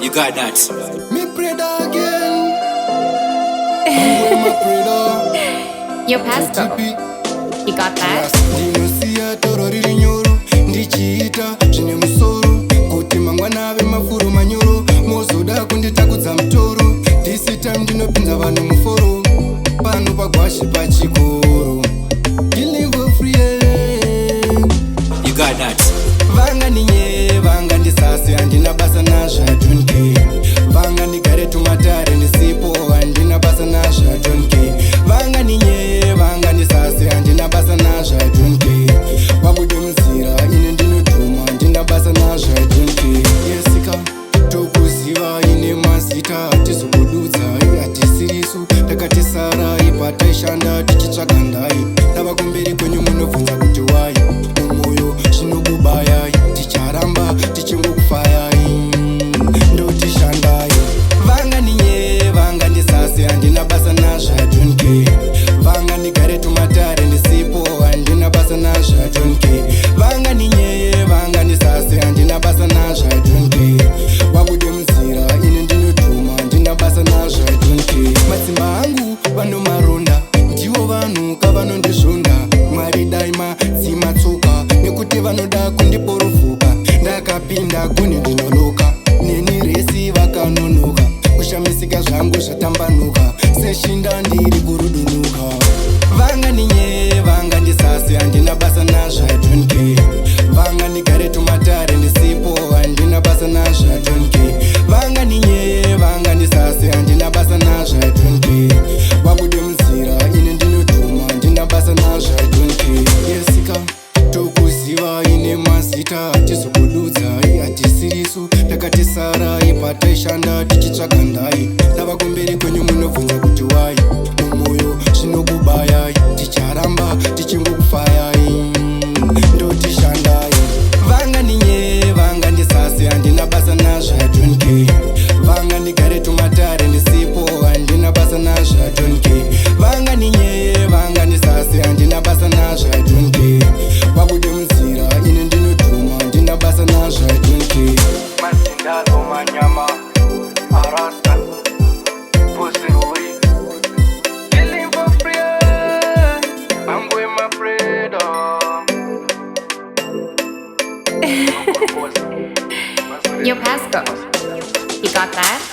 You got that. Me pray again. I'm my prayer. Yo, Pasco, you got that? Ndinosia toro riri nyoro ndichiita zvine musoro kuti mangwana ave mafuro manyoro mozoda kunditakudza mutoro this time ndinopinza vanhu muforo pano pagwashi pachikoro killing for free. You got that. Vanga ninye vanga ndisase handina basa nazvo I don't care. Vanga ndigare tumatare ndisipo handina basa nazvo I don't care. Vanga ninye vanga ndisase handina basa nazvo I don't care. Wabude muzira ine ndinodhuma handina basa nazvo I don't care. Yesika tokuziva ine mazita hatizokududza hatisirisu takatisara ipa taishanda tichitsvaga ndai tava kumberi kwenyu munobvunza kuti wai mumwoyo zvinokubayai ticharamba tichingokufayai ndotishandai. Vanga ninye vanga ndisase handina basa nazvo I don't care. Vanga ndigare tumatare ndisipo handina basa nazvo I don't care. Vanga ninye vanga ndisase handina basa nazvo I don't care. Wabude muzira ine ndinodhuma handina basa nazvo I don't care. Matsimba angu vanomaronda ndivo vanhu kavanondizvonda mwari daima dzimatsoka nekuti vanoda kundiporovhoka ndakapinda kune ndinoloka neni resi vakanonoka kushamisika zvangu zvatambanuka seshinda ndiri kurudunuka. Vanga ninye vanga ndisase handina basa nazvo I don't care. Vanga ndigare tumatare ndisipo handina basa nazvo I don't care. Vanga ninye vanga ndisase handina basa nazvo I don't care. Wabude muzira ine ndinodhuma handina basa nazvo I don't care. Yesika tokuziva ine mazita hatizokududza hatisirisu takatisara ipa taishanda tichitsvaga ndai tava kumberi kwenyu munobvunza kuti wai mumwoyo zvinokubayai ticharamba tichingokufayai ndotishandai. Vanga ninye vanga ndisase handina basa nazvo I don't care. Vanga ndigare tumatare ndisipo handina basa nazvo I don't care. Vanga ninye vanga ndisase handina basa nazvo I don't care. Wabude muzira ine ndinodhuma handina basa nazvo I don't care. Masindalo manyama arasta pusiruri killing for free. I'm with my freedom. Yo, Pasco, you got that?